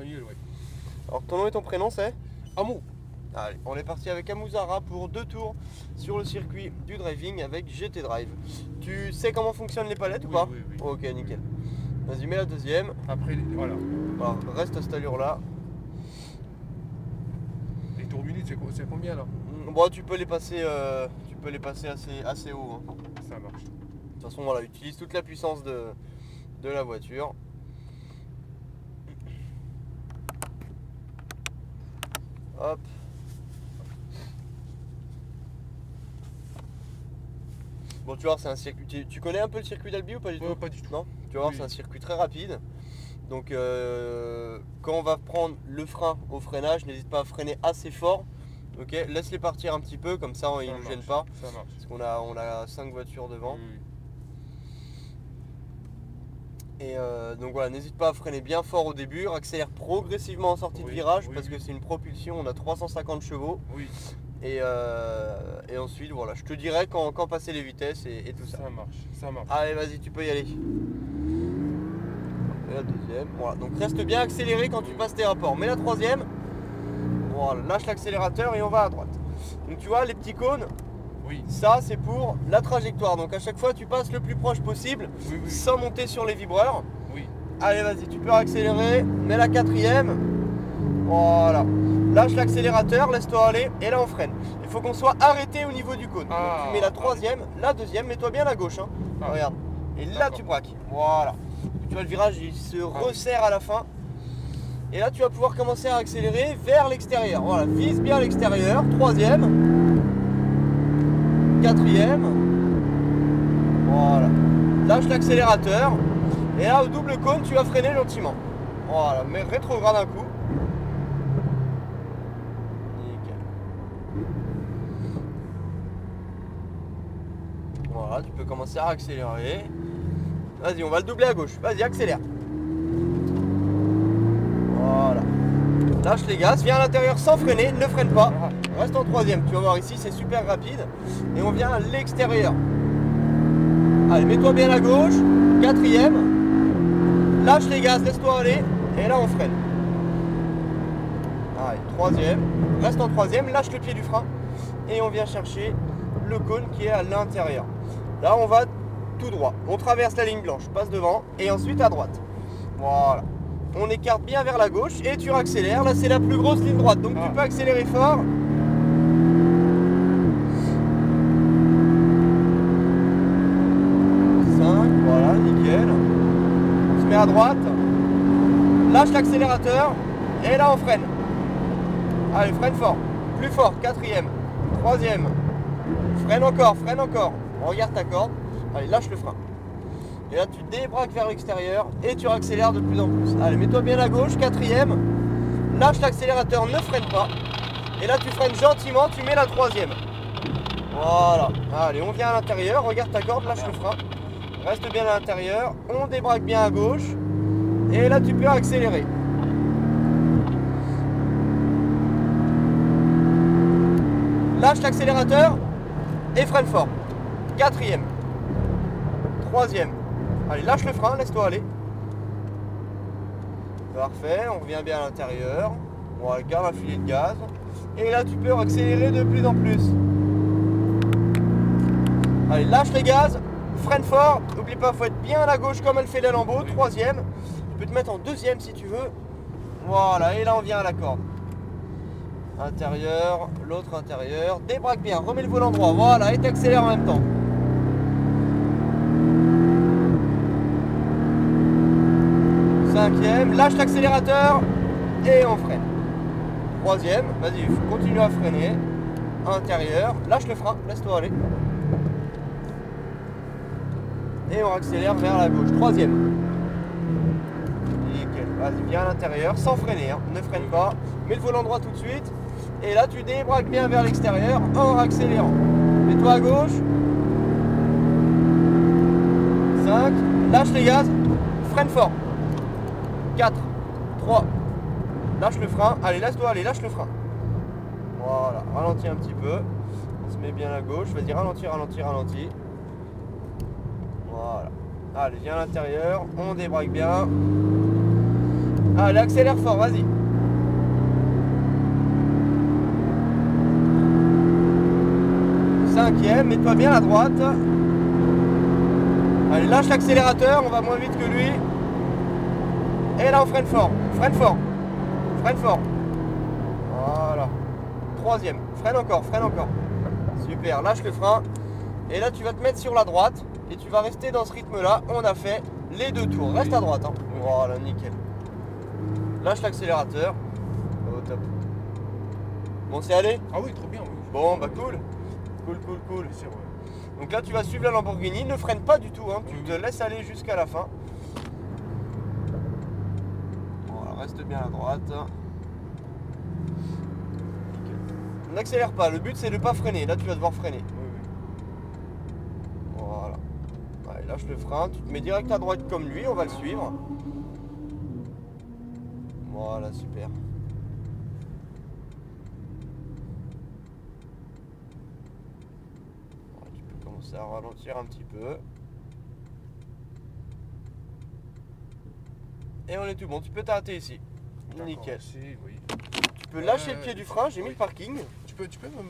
nul, oui. Alors ton nom et ton prénom c'est? Amou. Allez, on est parti avec Amouzara pour 2 tours sur le circuit du driving avec GT Drive. Tu sais comment fonctionnent les palettes ou pas? Oui, oui. Ok, nickel. Vas-y, mets la deuxième. Après, voilà. Alors, reste à cette allure-là. Les tours minutes, c'est combien là? Bon, tu peux les passer assez haut. Hein. Ça marche. De toute façon, voilà, utilise toute la puissance de la voiture. Hop. Bon, tu vois, c'est un circuit. Tu connais un peu le circuit d'Albi ou pas du tout? Pas du tout. Non. Tu vois, Oui. c'est un circuit très rapide. Donc, quand on va prendre le frein au freinage, n'hésite pas à freiner assez fort. Ok, laisse-les partir un petit peu, comme ça, ils ne nous gênent pas. Ça marche. Parce qu'on a 5 voitures devant. Oui. Et donc voilà, n'hésite pas à freiner bien fort au début, accélère progressivement en sortie de virage parce que c'est une propulsion, on a 350 chevaux. Oui. Et ensuite, voilà, je te dirai quand passer les vitesses et tout ça. Ça marche, ça marche. Allez, vas-y, tu peux y aller. Et la deuxième, voilà. Donc reste bien accéléré quand tu passes tes rapports. Mets la troisième, voilà, lâche l'accélérateur et on va à droite. Donc tu vois, les petits cônes, Oui. ça c'est pour la trajectoire. Donc à chaque fois, tu passes le plus proche possible Oui. sans monter sur les vibreurs. Oui. Allez, vas-y, tu peux accélérer. Mets la quatrième. Voilà. Lâche l'accélérateur, laisse-toi aller. Et là, on freine. Il faut qu'on soit arrêté au niveau du cône. Donc, tu mets la troisième, la deuxième. Mets-toi bien à gauche. Hein. Regarde. Et là, tu braques. Voilà. Tu vois, le virage, il se resserre à la fin. Et là, tu vas pouvoir commencer à accélérer vers l'extérieur. Voilà. Vise bien l'extérieur. Troisième. Quatrième. Voilà. Lâche l'accélérateur. Et là, au double cône, tu vas freiner gentiment. Voilà, mais rétrograde un coup. Nickel. Voilà, tu peux commencer à accélérer. Vas-y, on va le doubler à gauche. Vas-y, accélère. Voilà. Lâche les gaz, viens à l'intérieur sans freiner, ne freine pas. Reste en troisième, tu vas voir ici, c'est super rapide. Et on vient à l'extérieur. Allez, mets-toi bien à gauche. Quatrième. Lâche les gaz, laisse-toi aller. Et là, on freine. Allez, troisième. Reste en troisième, lâche le pied du frein. Et on vient chercher le cône qui est à l'intérieur. Là, on va tout droit. On traverse la ligne blanche, passe devant. Et ensuite à droite. Voilà. On écarte bien vers la gauche et tu accélères. Là, c'est la plus grosse ligne droite. Donc, tu peux accélérer fort. Voilà, nickel. On se met à droite. Lâche l'accélérateur. Et là, on freine. Allez, freine fort. Plus fort. Quatrième. Troisième. Freine encore, freine encore. Regarde ta corde. Allez, lâche le frein. Et là, tu débraques vers l'extérieur et tu accélères de plus en plus. Allez, mets-toi bien à gauche. Quatrième. Lâche l'accélérateur, ne freine pas. Et là, tu freines gentiment. Tu mets la troisième. Voilà. Allez, on vient à l'intérieur. Regarde ta corde, lâche le frein. Reste bien à l'intérieur. On débraque bien à gauche. Et là, tu peux accélérer. Lâche l'accélérateur et freine fort. Quatrième. Troisième. Allez, lâche le frein, laisse-toi aller. Parfait, on revient bien à l'intérieur. On garde un filet de gaz. Et là, tu peux accélérer de plus en plus. Allez, lâche les gaz, freine fort. N'oublie pas, il faut être bien à la gauche comme elle fait la Lambo. Troisième. Tu peux te mettre en deuxième si tu veux. Voilà, et là, on vient à la corde. Intérieur, l'autre intérieur. Débraque bien, remets le volant droit. Voilà, et t'accélères en même temps. Cinquième, lâche l'accélérateur et on freine. Troisième, vas-y, continue à freiner. Intérieur, lâche le frein, laisse-toi aller. Et on accélère vers la gauche. Troisième. Nickel, vas-y, viens à l'intérieur sans freiner, hein. Ne freine pas. Mets le volant droit tout de suite. Et là, tu débraques bien vers l'extérieur en accélérant. Mets-toi à gauche. 5. Lâche les gaz. Freine fort. 4. 3. Lâche le frein. Allez, laisse-toi aller. Lâche le frein. Voilà. Ralentis un petit peu. On se met bien à gauche. Vas-y, ralentis, ralentis, ralentis. Voilà. Allez, viens à l'intérieur. On débraque bien. Allez, accélère fort, vas-y. Cinquième, mets-toi bien à droite. Allez, lâche l'accélérateur, on va moins vite que lui. Et là, on freine fort. Freine fort. Freine fort. Voilà. Troisième. Freine encore, freine encore. Super, lâche le frein. Et là, tu vas te mettre sur la droite. Et tu vas rester dans ce rythme-là. On a fait les 2 tours. Reste à droite. Hein. Voilà, nickel. Lâche l'accélérateur. Au top. Bon, c'est allé? Ah oui, trop bien. Oui. Bon, bah cool. Cool. C'est vrai. Donc là, tu vas suivre la Lamborghini. Ne freine pas du tout. Hein. Tu te laisses aller jusqu'à la fin. Voilà, reste bien à droite. N'accélère pas. Le but, c'est de ne pas freiner. Là, tu vas devoir freiner. Oui. Voilà. Allez, lâche le frein. Tu te mets direct à droite comme lui. On va le suivre. Voilà, super. Voilà, tu peux commencer à ralentir un petit peu. Et on est tout bon. Tu peux t'arrêter ici. Nickel. Merci, oui. Tu peux lâcher le pied du frein. J'ai mis le parking. Tu peux me